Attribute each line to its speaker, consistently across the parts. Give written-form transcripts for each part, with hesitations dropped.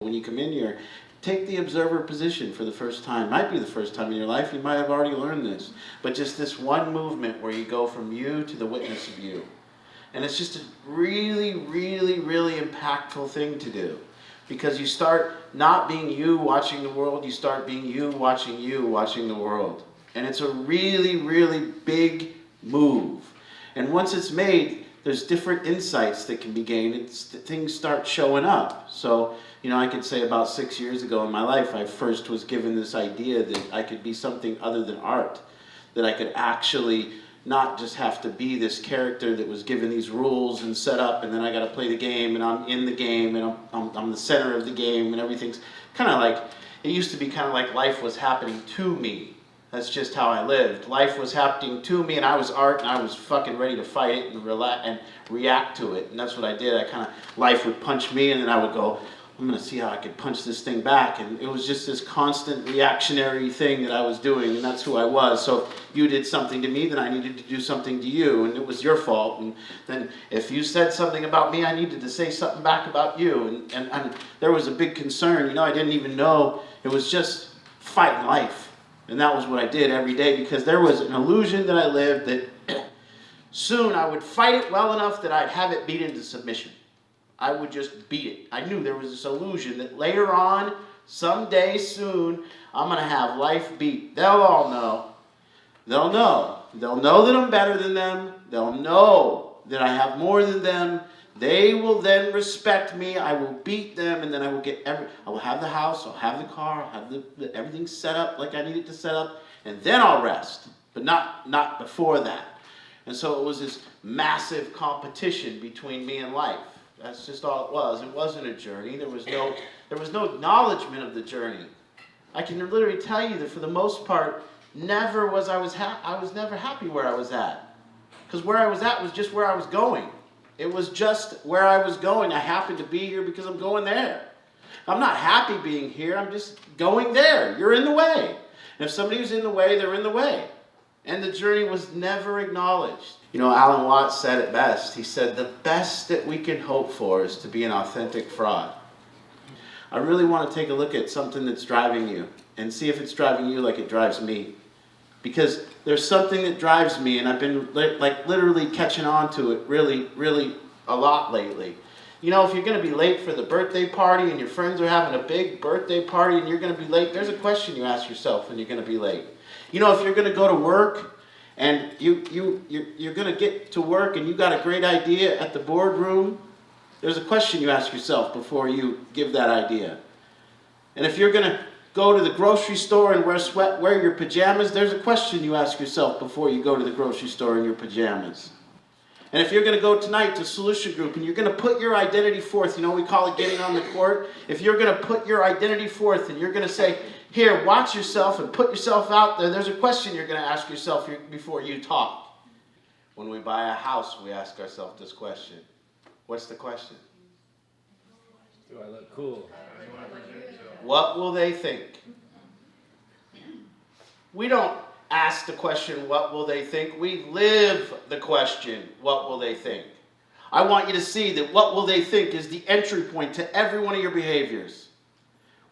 Speaker 1: When you come in here, take the observer position for the first time. Might be the first time in your life, you might have already learned this. But just this one movement where you go from you to the witness of you. And it's just a really, really, really impactful thing to do. Because you start not being you watching the world, you start being you watching the world. And it's a really, really big move. And once it's made, there's different insights that can be gained. Things start showing up. So, I could say about 6 years ago in my life, I first was given this idea that I could be something other than art. That I could actually not just have to be this character that was given these rules and set up, and then I got to play the game, and I'm in the game, and I'm the center of the game, and everything's kind of like, it used to be kind of like life was happening to me. That's just how I lived. Life was happening to me, and I was art, and I was fucking ready to fight it and react to it. And that's what I did. Life would punch me, and then I would go, I'm going to see how I could punch this thing back. And it was just this constant reactionary thing that I was doing, and that's who I was. So if you did something to me, then I needed to do something to you, and it was your fault. And then if you said something about me, I needed to say something back about you. And there was a big concern. I didn't even know. It was just fighting life. And that was what I did every day, because there was an illusion that I lived that soon I would fight it well enough that I'd have it beat into submission. I would just beat it. I knew there was this illusion that later on, someday soon, I'm going to have life beat. They'll all know. They'll know. They'll know that I'm better than them. They'll know that I have more than them. They will then respect me. I will beat them, and then I will have the house, I'll have the car, I'll have everything set up like I need it to set up, and then I'll rest. But not before that. And so it was this massive competition between me and life. That's just all it was. It wasn't a journey. There was no acknowledgement of the journey. I can literally tell you that for the most part, I was never happy where I was at. Because where I was at was just where I was going. It was just where I was going. I happened to be here because I'm going there. I'm not happy being here. I'm just going there. You're in the way. And if somebody was in the way, they're in the way. And the journey was never acknowledged. Alan Watts said it best. He said, the best that we can hope for is to be an authentic fraud. I really want to take a look at something that's driving you and see if it's driving you like it drives me. Because there's something that drives me, and I've been literally catching on to it really, really a lot lately. If you're going to be late for the birthday party and your friends are having a big birthday party and you're going to be late, there's a question you ask yourself when you're going to be late. If you're going to go to work and you're going to get to work and you got a great idea at the boardroom, there's a question you ask yourself before you give that idea. And if you're going to go to the grocery store and wear your pajamas, there's a question you ask yourself before you go to the grocery store in your pajamas. And if you're going to go tonight to Solution Group and you're going to put your identity forth, we call it getting on the court. If you're going to put your identity forth and you're going to say, here, watch yourself and put yourself out there, there's a question you're going to ask yourself before you talk. When we buy a house, we ask ourselves this question. What's the question?
Speaker 2: Do I look cool?
Speaker 1: What will they think? We don't ask the question, what will they think? We live the question, what will they think? I want you to see that what will they think is the entry point to every one of your behaviors.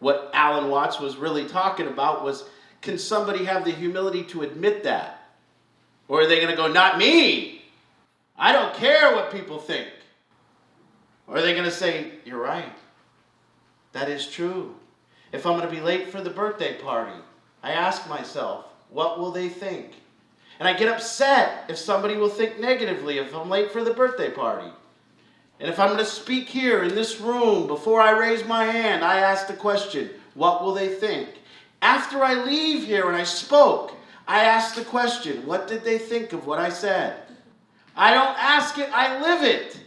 Speaker 1: What Alan Watts was really talking about was, can somebody have the humility to admit that? Or are they going to go, not me? I don't care what people think. Or are they going to say, you're right. That is true. If I'm going to be late for the birthday party, I ask myself, what will they think? And I get upset if somebody will think negatively if I'm late for the birthday party. And if I'm going to speak here in this room, before I raise my hand, I ask the question, what will they think? After I leave here and I spoke, I ask the question, what did they think of what I said? I don't ask it, I live it.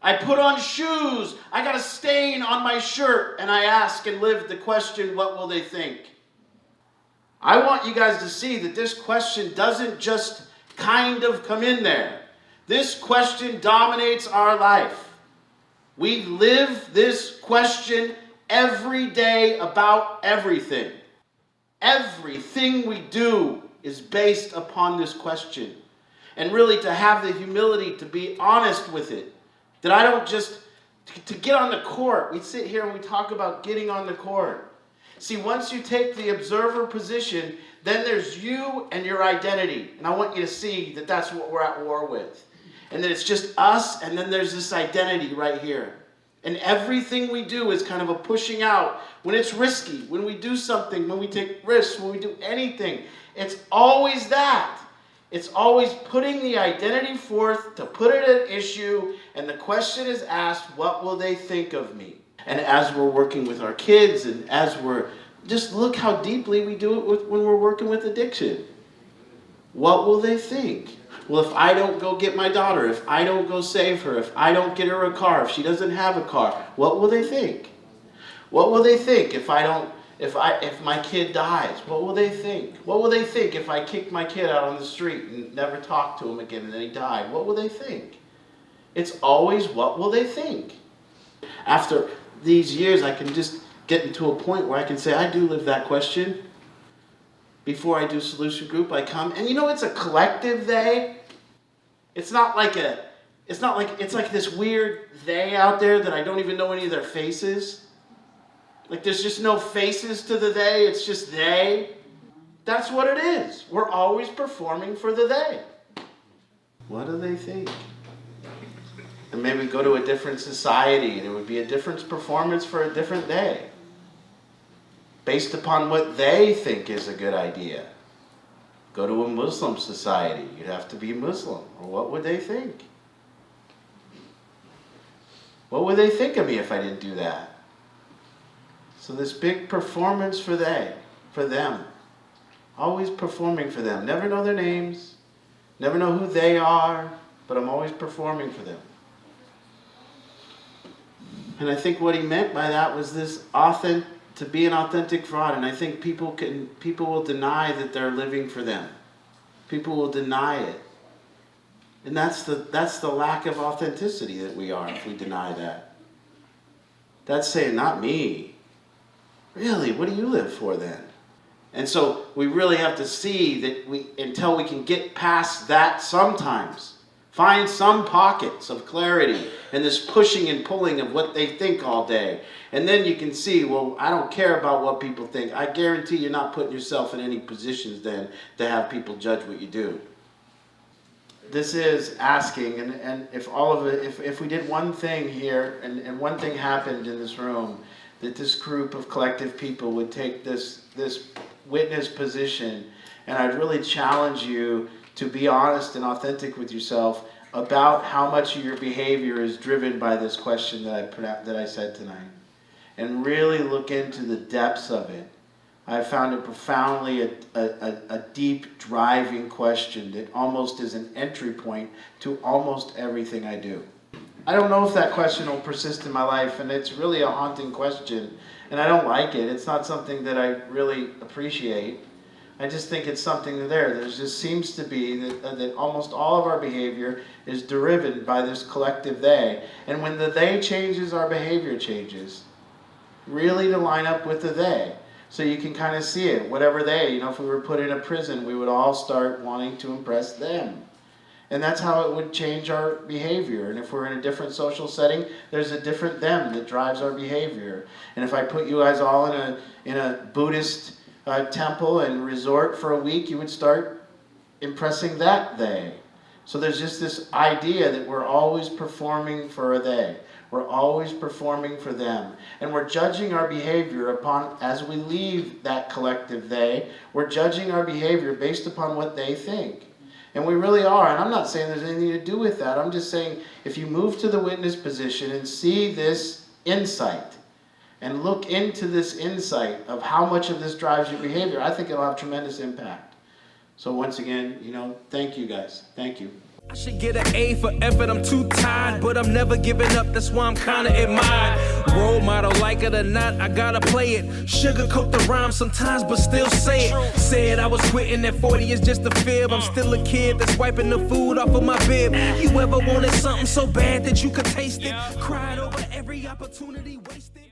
Speaker 1: I put on shoes, I got a stain on my shirt, and I ask and live the question, what will they think? I want you guys to see that this question doesn't just kind of come in there. This question dominates our life. We live this question every day about everything. Everything we do is based upon this question. And really to have the humility to be honest with it. That I don't just to get on the court. We sit here and we talk about getting on the court. See, once you take the observer position, then there's you and your identity. And I want you to see that that's what we're at war with. And that it's just us, and then there's this identity right here. And everything we do is kind of a pushing out. When it's risky, when we do something, when we take risks, when we do anything, it's always that. It's always putting the identity forth to put it at issue, and the question is asked, what will they think of me? And as we're working with our kids, and as we're, just look how deeply we do it when we're working with addiction. What will they think? Well, if I don't go get my daughter, if I don't go save her, if I don't get her a car, if she doesn't have a car, what will they think? What will they think if my kid dies? What will they think? What will they think if I kick my kid out on the street and never talk to him again and then he died? What will they think? It's always what will they think? After these years, I can just get into a point where I can say, I do live that question. Before I do solution group, I come, and it's a collective they. It's like this weird they out there that I don't even know any of their faces. Like there's just no faces to the they, it's just they. That's what it is. We're always performing for the they. What do they think? And maybe go to a different society, and it would be a different performance for a different day. Based upon what they think is a good idea. Go to a Muslim society, you'd have to be Muslim. Or what would they think? What would they think of me if I didn't do that? So this big performance for them. Always performing for them. Never know their names, never know who they are, but I'm always performing for them. And I think what he meant by that was this to be an authentic fraud, and I think people will deny that they're living for them. People will deny it. And that's the lack of authenticity that we are if we deny that. That's saying, not me. Really, what do you live for then? And so we really have to see that until we can get past that sometimes. Find some pockets of clarity and this pushing and pulling of what they think all day. And then you can see, well, I don't care about what people think. I guarantee you're not putting yourself in any positions then to have people judge what you do. This is asking, and if all of it, if we did one thing here, and one thing happened in this room, that this group of collective people would take this witness position, and I'd really challenge you to be honest and authentic with yourself about how much of your behavior is driven by this question that I said tonight. And really look into the depths of it. I found it profoundly a deep, driving question that almost is an entry point to almost everything I do. I don't know if that question will persist in my life, and it's really a haunting question, and I don't like it. It's not something that I really appreciate. I just think it's something there. There just seems to be that almost all of our behavior is driven by this collective they. And when the they changes, our behavior changes. Really to line up with the they. So you can kind of see it. Whatever they, if we were put in a prison, we would all start wanting to impress them. And that's how it would change our behavior. And if we're in a different social setting, there's a different them that drives our behavior. And if I put you guys all in a Buddhist temple and resort for a week, you would start impressing that they. So there's just this idea that we're always performing for a they. We're always performing for them. And we're judging our behavior upon, as we leave that collective they, we're judging our behavior based upon what they think. And we really are. And I'm not saying there's anything to do with that. I'm just saying if you move to the witness position and see this insight, and look into this insight of how much of this drives your behavior, I think it'll have tremendous impact. So once again, thank you guys. Thank you.
Speaker 3: I should get an A for effort, I'm too tired, but I'm never giving up, that's why I'm kinda admired. Role model, like it or not, I gotta play it. Sugarcoat the rhyme sometimes, but still say it. Said I was quitting at 40 is just a fib. I'm still a kid that's wiping the food off of my bib. You ever wanted something so bad that you could taste it? Cried over every opportunity wasted.